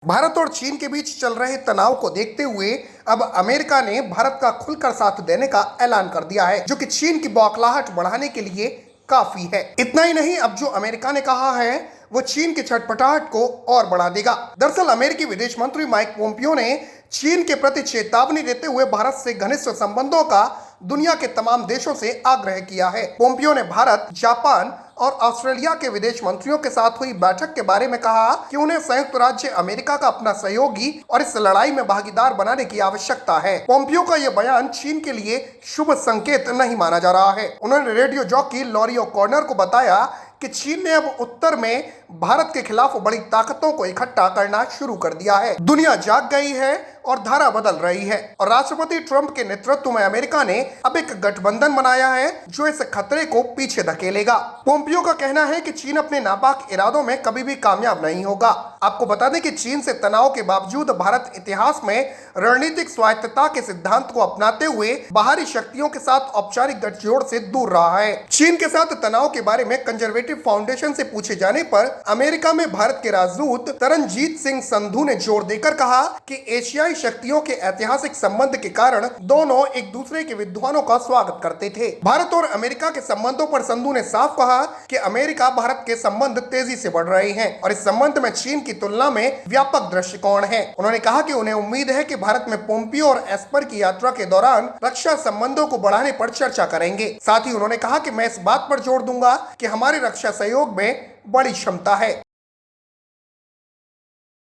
भारत और चीन के बीच चल रहे तनाव को देखते हुए अब अमेरिका ने भारत का खुलकर साथ देने का ऐलान कर दिया है, जो कि चीन की बौखलाहट बढ़ाने के लिए काफी है। इतना ही नहीं, अब जो अमेरिका ने कहा है वो चीन की छटपटाहट को और बढ़ा देगा। दरअसल अमेरिकी विदेश मंत्री माइक पोम्पियो ने चीन के प्रति चेतावनी देते हुए भारत से घनिष्ठ संबंधों का दुनिया के तमाम देशों से आग्रह किया है। पोम्पियो ने भारत, जापान और ऑस्ट्रेलिया के विदेश मंत्रियों के साथ हुई बैठक के बारे में कहा कि उन्हें संयुक्त राज्य अमेरिका का अपना सहयोगी और इस लड़ाई में भागीदार बनाने की आवश्यकता है। पोम्पियो का यह बयान चीन के लिए शुभ संकेत नहीं माना जा रहा है। उन्होंने रेडियो जॉकी लॉरी ओकॉर्नर को बताया कि चीन ने अब उत्तर में भारत के खिलाफ बड़ी ताकतों को इकट्ठा करना शुरू कर दिया है। दुनिया जाग गई है और धारा बदल रही है और राष्ट्रपति ट्रंप के नेतृत्व में अमेरिका ने अब एक गठबंधन बनाया है जो इस खतरे को पीछे धकेलेगा। पोम्पियो का कहना है कि चीन अपने नापाक इरादों में कभी भी कामयाब नहीं होगा। आपको बता दें कि चीन से तनाव के बावजूद भारत इतिहास में रणनीतिक स्वायत्तता के सिद्धांत को अपनाते हुए बाहरी शक्तियों के साथ औपचारिक गठजोड़ से दूर रहा है। चीन के साथ तनाव के बारे में कंजर्वेटिव फाउंडेशन से पूछे जाने पर अमेरिका में भारत के राजदूत तरनजीत सिंह संधू ने जोर देकर कहा कि एशियाई शक्तियों के ऐतिहासिक संबंध के कारण दोनों एक दूसरे के विद्वानों का स्वागत करते थे। भारत और अमेरिका के संबंधों पर संधू ने साफ कहा कि अमेरिका भारत के संबंध तेजी से बढ़ रहे हैं और इस संबंध में चीन की तुलना में व्यापक दृष्टिकोण है। उन्होंने कहा कि उन्हें उम्मीद है कि भारत में पोम्पियो और एस्पर की यात्रा के दौरान रक्षा संबंधों को बढ़ाने पर चर्चा करेंगे। साथ ही उन्होंने कहा कि मैं इस बात पर जोर दूंगा कि हमारे रक्षा सहयोग में बड़ी क्षमता है।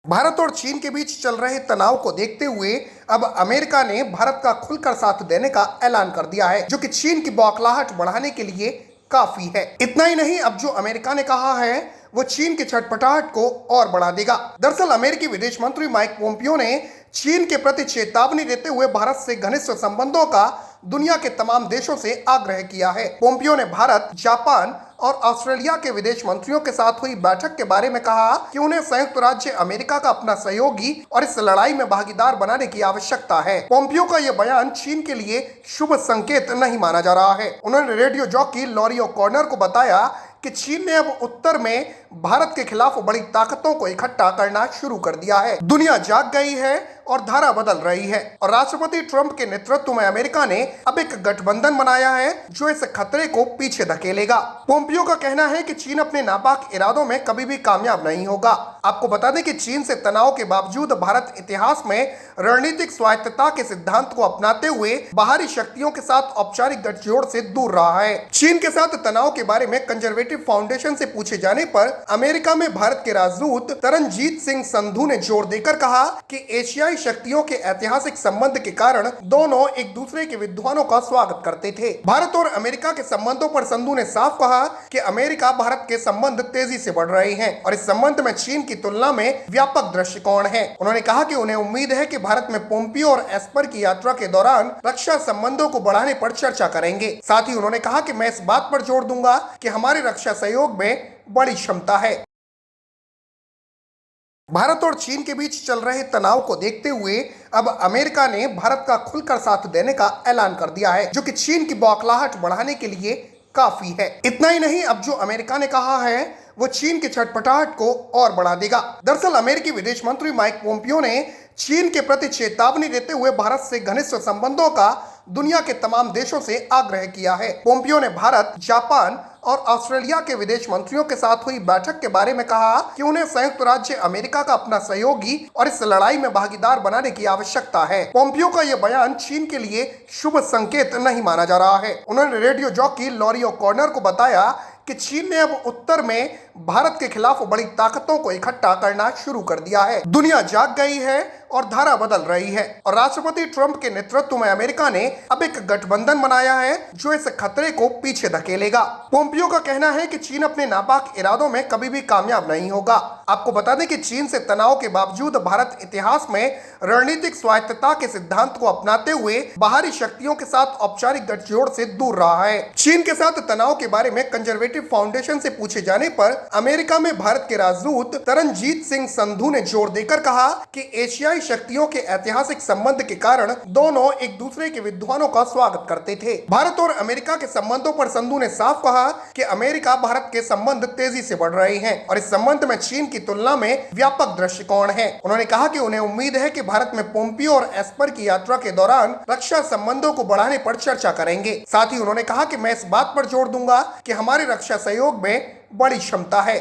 भारत और चीन के बीच चल रहे तनाव को देखते हुए अब अमेरिका ने भारत का खुलकर साथ देने का ऐलान कर दिया है, जो कि चीन की बौखलाहट बढ़ाने के लिए काफी है। इतना ही नहीं, अब जो अमेरिका ने कहा है वो चीन की छटपटाहट को और बढ़ा देगा। दरअसल अमेरिकी विदेश मंत्री माइक पोम्पियो ने चीन के प्रति चेतावनी देते हुए भारत से घनिष्ठ संबंधों का दुनिया के तमाम देशों से आग्रह किया है। पोम्पियो ने भारत, जापान और ऑस्ट्रेलिया के विदेश मंत्रियों के साथ हुई बैठक के बारे में कहा कि उन्हें संयुक्त राज्य अमेरिका का अपना सहयोगी और इस लड़ाई में भागीदार बनाने की आवश्यकता है। पोम्पियो का यह बयान चीन के लिए शुभ संकेत नहीं माना जा रहा है। उन्होंने रेडियो जॉकी लॉरी ओकॉर्नर को बताया कि चीन ने अब उत्तर में भारत के खिलाफ बड़ी ताकतों को इकट्ठा करना शुरू कर दिया है। दुनिया जाग गई है और धारा बदल रही है और राष्ट्रपति ट्रंप के नेतृत्व में अमेरिका ने अब एक गठबंधन बनाया है जो इस खतरे को पीछे धकेलेगा। पोम्पियो का कहना है कि चीन अपने नापाक इरादों में कभी भी कामयाब नहीं होगा। आपको बता दें कि चीन से तनाव के बावजूद भारत इतिहास में रणनीतिक स्वायत्तता के सिद्धांत को अपनाते हुए बाहरी शक्तियों के साथ औपचारिक गठजोड़ से दूर रहा है। चीन के साथ तनाव के बारे में कंजर्वेटिव फाउंडेशन से पूछे जाने पर अमेरिका में भारत के राजदूत तरनजीत सिंह संधू ने जोर देकर कहा कि एशियाई शक्तियों के ऐतिहासिक संबंध के कारण दोनों एक दूसरे के विद्वानों का स्वागत करते थे। भारत और अमेरिका के संबंधों पर संधू ने साफ कहा कि अमेरिका भारत के संबंध तेजी से बढ़ रहे हैं और इस संबंध में चीन की तुलना में व्यापक दृष्टिकोण है। उन्होंने कहा कि उन्हें उम्मीद है कि भारत में पोम्पियो और एस्पर की यात्रा के दौरान रक्षा संबंधों को बढ़ाने पर चर्चा करेंगे। साथ ही उन्होंने कहा कि मैं इस बात पर जोर दूंगा कि हमारे रक्षा सहयोग में बड़ी क्षमता है। भारत और चीन के बीच चल रहे तनाव को देखते हुए अब अमेरिका ने भारत का खुलकर साथ देने का ऐलान कर दिया है, जो कि चीन की बौखलाहट बढ़ाने के लिए काफी है। इतना ही नहीं, अब जो अमेरिका ने कहा है वो चीन की छटपटाहट को और बढ़ा देगा। दरअसल अमेरिकी विदेश मंत्री माइक पोम्पियो ने चीन के प्रति चेतावनी देते हुए भारत से घनिष्ठ संबंधों का दुनिया के तमाम देशों से आग्रह किया है। पोम्पियो ने भारत, जापान और ऑस्ट्रेलिया के विदेश मंत्रियों के साथ हुई बैठक के बारे में कहा कि उन्हें संयुक्त राज्य अमेरिका का अपना सहयोगी और इस लड़ाई में भागीदार बनाने की आवश्यकता है। पोम्पियो का यह बयान चीन के लिए शुभ संकेत नहीं माना जा रहा है। उन्होंने रेडियो जॉकी लॉरी ओकॉर्नर को बताया कि चीन ने अब उत्तर में भारत के खिलाफ बड़ी ताकतों को इकट्ठा करना शुरू कर दिया है। दुनिया जाग गई है और धारा बदल रही है और राष्ट्रपति ट्रंप के नेतृत्व में अमेरिका ने अब एक गठबंधन बनाया है जो इस खतरे को पीछे धकेलेगा। पोम्पियो का कहना है कि चीन अपने नापाक इरादों में कभी भी कामयाब नहीं होगा। आपको बता दें कि चीन से तनाव के बावजूद भारत इतिहास में रणनीतिक स्वायत्तता के सिद्धांत को अपनाते हुए बाहरी शक्तियों के साथ औपचारिक गठजोड़ से दूर रहा है। चीन के साथ तनाव के बारे में कंजर्वेटिव फाउंडेशन से पूछे जाने पर अमेरिका में भारत के राजदूत तरनजीत सिंह संधू ने जोर देकर कहा कि एशियाई शक्तियों के ऐतिहासिक संबंध के कारण दोनों एक दूसरे के विद्वानों का स्वागत करते थे। भारत और अमेरिका के संबंधों पर संधू ने साफ कहा कि अमेरिका भारत के संबंध तेजी से बढ़ रहे हैं और इस संबंध में चीन की तुलना में व्यापक दृष्टिकोण है। उन्होंने कहा कि उन्हें उम्मीद है कि भारत में पोम्पियो और एस्पर की यात्रा के दौरान रक्षा संबंधों को बढ़ाने पर चर्चा करेंगे। साथ ही उन्होंने कहा कि मैं इस बात पर जोर दूंगा कि हमारे रक्षा सहयोग में बड़ी क्षमता है।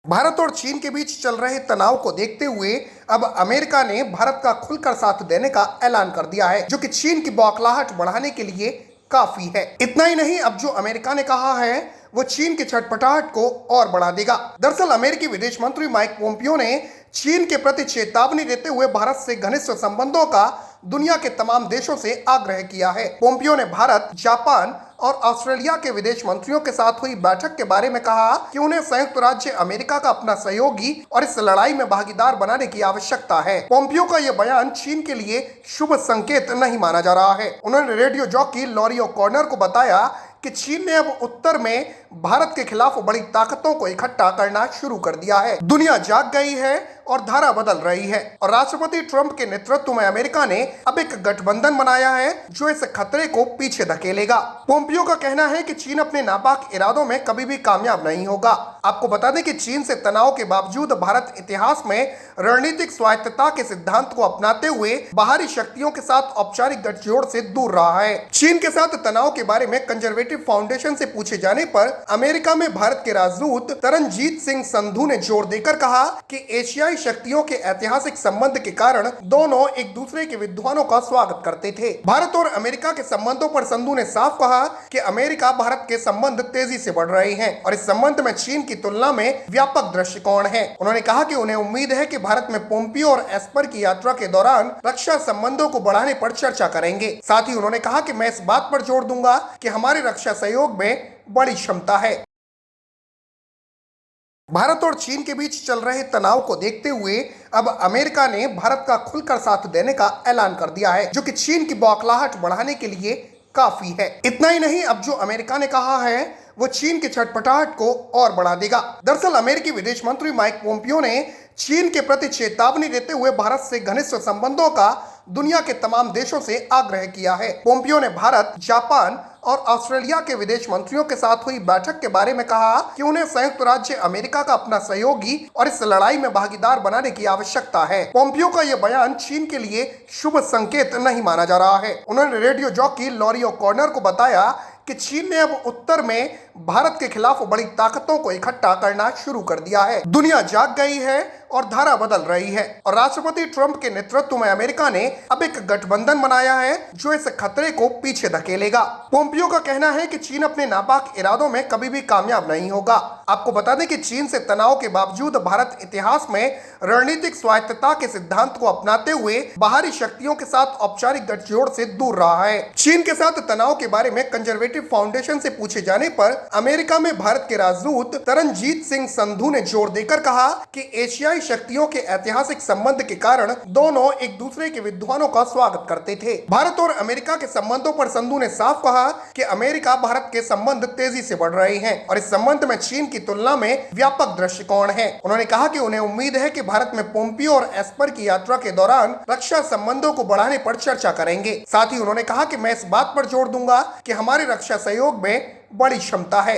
भारत और चीन के बीच चल रहे तनाव को देखते हुए अब अमेरिका ने भारत का खुलकर साथ देने का ऐलान कर दिया है, जो कि चीन की बौखलाहट बढ़ाने के लिए काफी है। इतना ही नहीं, अब जो अमेरिका ने कहा है वो चीन की छटपटाहट को और बढ़ा देगा। दरअसल अमेरिकी विदेश मंत्री माइक पोम्पियो ने चीन के प्रति चेतावनी देते हुए भारत से घनिष्ठ संबंधों का दुनिया के तमाम देशों से आग्रह किया है। पोम्पियो ने भारत, जापान और ऑस्ट्रेलिया के विदेश मंत्रियों के साथ हुई बैठक के बारे में कहा कि उन्हें संयुक्त राज्य अमेरिका का अपना सहयोगी और इस लड़ाई में भागीदार बनाने की आवश्यकता है। पोम्पियो का यह बयान चीन के लिए शुभ संकेत नहीं माना जा रहा है। उन्होंने रेडियो जॉकी लॉरी ओकॉर्नर को बताया कि चीन ने अब उत्तर में भारत के खिलाफ बड़ी ताकतों को इकट्ठा करना शुरू कर दिया है। दुनिया जाग गई है और धारा बदल रही है और राष्ट्रपति ट्रंप के नेतृत्व में अमेरिका ने अब एक गठबंधन बनाया है जो इस खतरे को पीछे धकेलेगा। पोम्पियो का कहना है कि चीन अपने नापाक इरादों में कभी भी कामयाब नहीं होगा। आपको बता दें कि चीन से तनाव के बावजूद भारत इतिहास में रणनीतिक स्वायत्तता के सिद्धांत को अपनाते हुए बाहरी शक्तियों के साथ औपचारिक गठजोड़ से दूर रहा है। चीन के साथ तनाव के बारे में कंजर्वेटिव फाउंडेशन से पूछे जाने पर अमेरिका में भारत के राजदूत तरनजीत सिंह संधू ने जोर देकर कहा कि एशियाई शक्तियों के ऐतिहासिक संबंध के कारण दोनों एक दूसरे के विद्वानों का स्वागत करते थे। भारत और अमेरिका के संबंधों पर संधू ने साफ कहा कि अमेरिका भारत के संबंध तेजी से बढ़ रहे हैं और इस संबंध में चीन की तुलना में व्यापक दृष्टिकोण है। उन्होंने कहा कि उन्हें उम्मीद है कि भारत में पोम्पियो और एस्पर की यात्रा के दौरान रक्षा संबंधों को बढ़ाने पर चर्चा करेंगे। साथ ही उन्होंने कहा कि मैं इस बात पर जोर दूंगा कि हमारे रक्षा सहयोग में बड़ी क्षमता है। भारत और चीन के बीच चल रहे तनाव को देखते हुए अब अमेरिका ने भारत का खुलकर साथ देने का ऐलान कर दिया है, जो कि चीन की बौखलाहट बढ़ाने के लिए काफी है। इतना ही नहीं, अब जो अमेरिका ने कहा है वो चीन की छटपटाहट को और बढ़ा देगा। दरअसल अमेरिकी विदेश मंत्री माइक पोम्पियो ने चीन के प्रति चेतावनी देते हुए भारत से घनिष्ठ संबंधों का दुनिया के तमाम देशों से आग्रह किया है। पोम्पियो ने भारत, जापान और ऑस्ट्रेलिया के विदेश मंत्रियों के साथ हुई बैठक के बारे में कहा कि उन्हें संयुक्त राज्य अमेरिका का अपना सहयोगी और इस लड़ाई में भागीदार बनाने की आवश्यकता है। पोम्पियो का यह बयान चीन के लिए शुभ संकेत नहीं माना जा रहा है। उन्होंने रेडियो जॉकी लॉरी ओकॉर्नर को बताया कि चीन ने अब उत्तर में भारत के खिलाफ बड़ी ताकतों को इकट्ठा करना शुरू कर दिया है। दुनिया जाग गई है और धारा बदल रही है और राष्ट्रपति ट्रंप के नेतृत्व में अमेरिका ने अब एक गठबंधन बनाया है जो इस खतरे को पीछे धकेलेगा। पोम्पियो का कहना है कि चीन अपने नापाक इरादों में कभी भी कामयाब नहीं होगा। आपको बता दें कि चीन से तनाव के बावजूद भारत इतिहास में रणनीतिक स्वायत्तता के सिद्धांत को अपनाते हुए बाहरी शक्तियों के साथ औपचारिक गठजोड़ से दूर रहा है। चीन के साथ तनाव के बारे में कंजर्वेटिव फाउंडेशन से पूछे जाने पर अमेरिका में भारत के राजदूत तरनजीत सिंह संधू ने जोर देकर कहा कि एशियाई शक्तियों के ऐतिहासिक संबंध के कारण दोनों एक दूसरे के विद्वानों का स्वागत करते थे। भारत और अमेरिका के संबंधों पर संधू ने साफ कहा कि अमेरिका भारत के संबंध तेजी से बढ़ रहे हैं और इस संबंध में चीन की तुलना में व्यापक दृष्टिकोण है। उन्होंने कहा कि उन्हें उम्मीद है कि भारत में पोम्पियो और एस्पर की यात्रा के दौरान रक्षा संबंधों को बढ़ाने पर चर्चा करेंगे। साथ ही उन्होंने कहा कि मैं इस बात पर जोर दूंगा कि हमारे रक्षा सहयोग में बड़ी क्षमता है।